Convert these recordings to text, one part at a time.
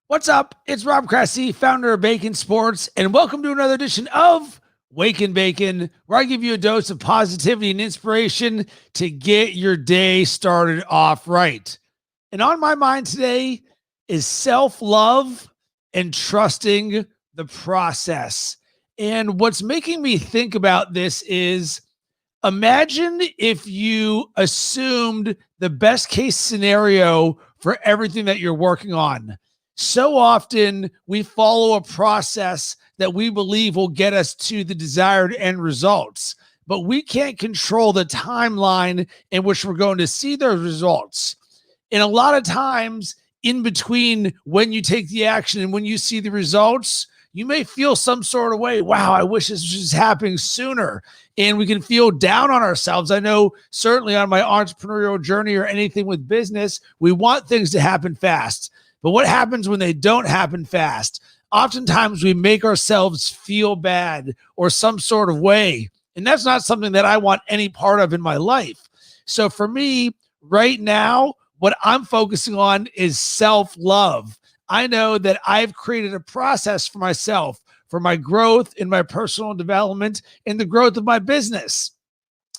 What's up? It's Rob Cressy, founder of Bacon Sports, and welcome to another edition of Wake and Bacon, where I give you a dose of positivity and inspiration to get your day started off right. And on my mind today is self-love and trusting the process. And what's making me think about this is imagine if you assumed the best case scenario for everything that you're working on. So often we follow a process that we believe will get us to the desired end results, but we can't control the timeline in which we're going to see those results. And a lot of times, in between when you take the action and when you see the results, you may feel some sort of way. Wow, I wish this was happening sooner. And we can feel down on ourselves. I know certainly on my entrepreneurial journey or anything with business, we want things to happen fast. But what happens when they don't happen fast? Oftentimes we make ourselves feel bad or some sort of way. And that's not something that I want any part of in my life. So for me, right now, what I'm focusing on is self-love. I know that I've created a process for myself, for my growth in my personal development and the growth of my business.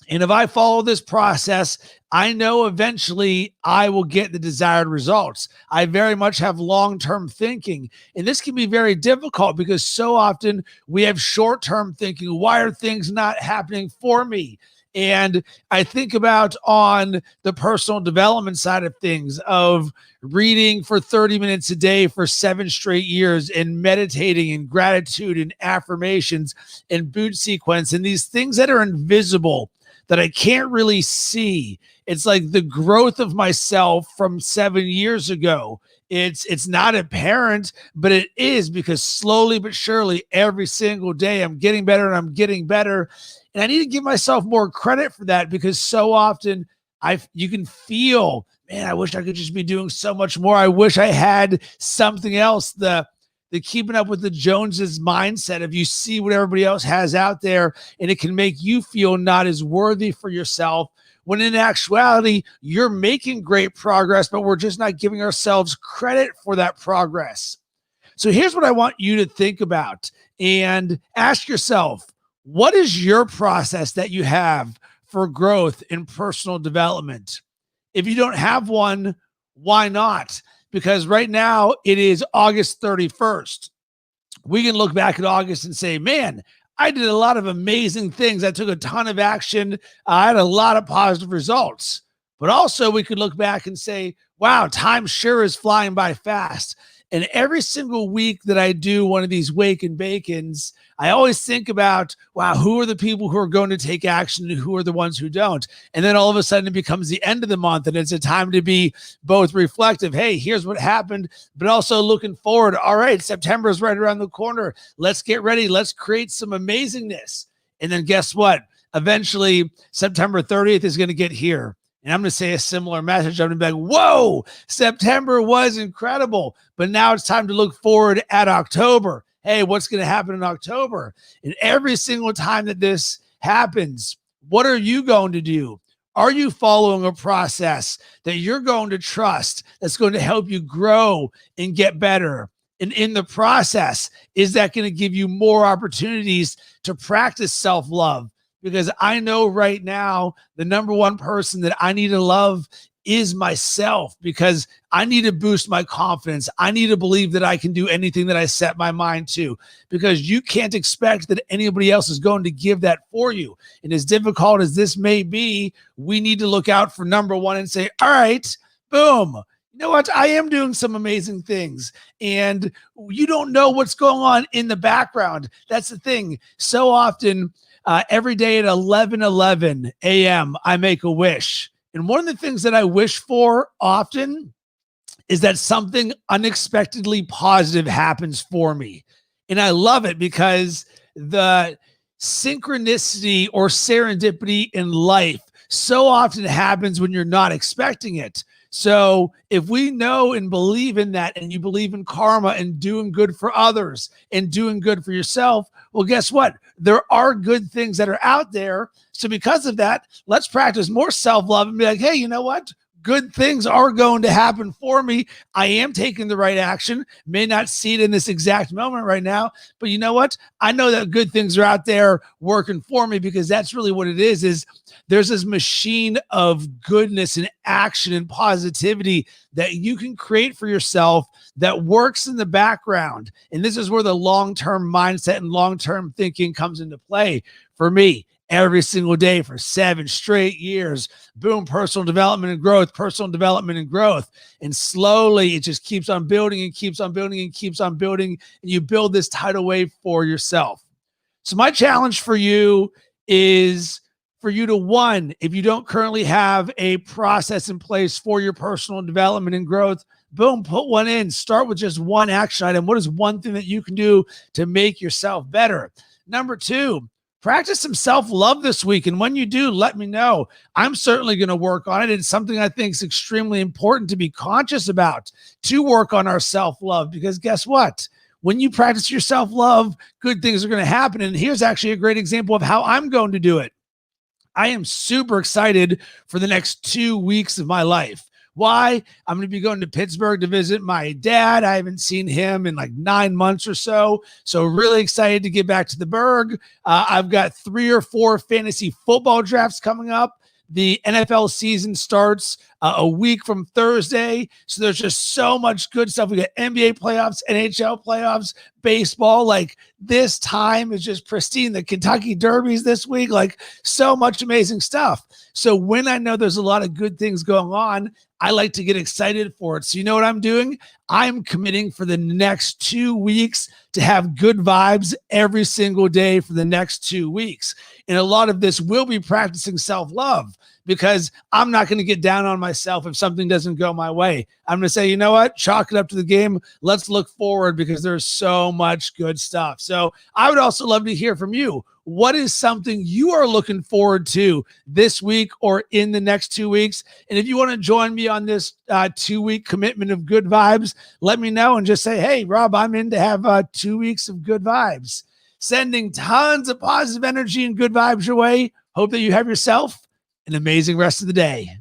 And if I follow this process, I know eventually I will get the desired results. I very much have long-term thinking. And this can be very difficult because so often we have short-term thinking. Why are things not happening for me? And I think about on the personal development side of things of reading for 30 minutes a day for 7 straight years and meditating and gratitude and affirmations and boot sequence and these things that are invisible that I can't really see. It's like the growth of myself from 7 years ago. It's not apparent, but it is because slowly but surely every single day I'm getting better and I'm getting better. And I need to give myself more credit for that because so often you can feel, man, I wish I could just be doing so much more. I wish I had something else. The keeping up with the Joneses mindset of you see what everybody else has out there and it can make you feel not as worthy for yourself when in actuality you're making great progress, but we're just not giving ourselves credit for that progress. So here's what I want you to think about and ask yourself, what is your process that you have for growth in personal development? If you don't have one, why not? Because right now it is August 31st. We can look back at August and say, man, I did a lot of amazing things. I took a ton of action. I had a lot of positive results. But also we could look back and say, wow, time sure is flying by fast. And every single week that I do one of these Wake and Bacons, I always think about, wow, who are the people who are going to take action and who are the ones who don't? And then all of a sudden it becomes the end of the month and it's a time to be both reflective. Hey, here's what happened, but also looking forward. All right, September is right around the corner. Let's get ready. Let's create some amazingness. And then guess what? Eventually, September 30th is going to get here. And I'm going to say a similar message. I'm going to be like, whoa, September was incredible. But now it's time to look forward at October. Hey, what's going to happen in October? And every single time that this happens, what are you going to do? Are you following a process that you're going to trust that's going to help you grow and get better? And in the process, is that going to give you more opportunities to practice self-love? Because I know right now the number one person that I need to love is myself, because I need to boost my confidence. I need to believe that I can do anything that I set my mind to, because you can't expect that anybody else is going to give that for you. And as difficult as this may be, we need to look out for number one and say, all right, boom. You know what? I am doing some amazing things, and you don't know what's going on in the background. That's the thing. So often, every day at 11:11 a.m., I make a wish. And one of the things that I wish for often is that something unexpectedly positive happens for me. And I love it because the synchronicity or serendipity in life so often happens when you're not expecting it. So if we know and believe in that, and you believe in karma and doing good for others and doing good for yourself, well, guess what? There are good things that are out there. So because of that, let's practice more self-love and be like, hey, you know what? good things are going to happen for me. I am taking the right action. May not see it in this exact moment right now, but you know what? I know that good things are out there working for me, because that's really what it is there's this machine of goodness and action and positivity that you can create for yourself that works in the background. And this is where the long-term mindset and long-term thinking comes into play for me. Every single day for 7 straight years, boom, personal development and growth, personal development and growth. And slowly it just keeps on building and keeps on building and keeps on building. And you build this tidal wave for yourself. So my challenge for you is for you to, one, if you don't currently have a process in place for your personal development and growth, boom, put one in. Start with just one action item. What is one thing that you can do to make yourself better? Number 2, practice some self-love this week. And when you do, let me know. I'm certainly going to work on it. It's something I think is extremely important to be conscious about, to work on our self-love, because guess what? When you practice your self-love, good things are going to happen. And here's actually a great example of how I'm going to do it. I am super excited for the next 2 weeks of my life. Why? I'm going to be going to Pittsburgh to visit my dad. I haven't seen him in like 9 months or so. So really excited to get back to the Berg. I've got 3 or 4 fantasy football drafts coming up. The NFL season starts a week from Thursday. So there's just so much good stuff. We got NBA playoffs, NHL playoffs, baseball. Like, this time is just pristine. The Kentucky Derbies this week, like, so much amazing stuff. So when I know there's a lot of good things going on, I like to get excited for it. So you know what I'm doing? I'm committing for the next 2 weeks to have good vibes every single day for the next 2 weeks. And a lot of this will be practicing self-love, because I'm not going to get down on myself if something doesn't go my way. I'm going to say, you know what? Chalk it up to the game. Let's look forward, because there's so much good stuff. So I would also love to hear from you. What is something you are looking forward to this week or in the next 2 weeks? And if you want to join me on this 2-week commitment of good vibes, let me know and just say, hey, Rob, I'm in to have 2 weeks of good vibes. Sending tons of positive energy and good vibes your way. Hope that you have yourself an amazing rest of the day.